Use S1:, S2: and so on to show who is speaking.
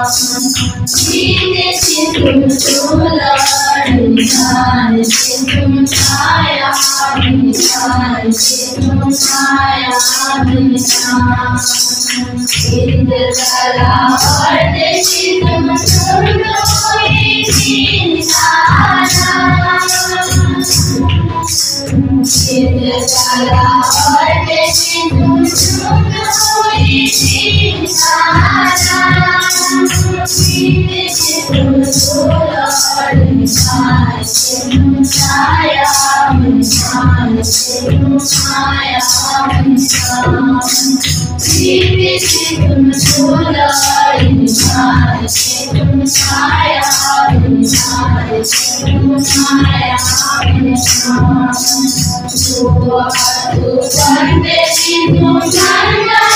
S1: सीने से तुम तोला निशान से तुम छाया निशान से तुम छाया निशान इंद्रकला और देशी तुम छोड़ो इंद्रकला और देशी तुम छोड़ो सीने से तुम तोला निशान से तुम छाया निशान से तुम छाया निशान सीने से तुम तोला निशान से तुम छाया निशान से तुम छाया निशान तो करते तुम जानना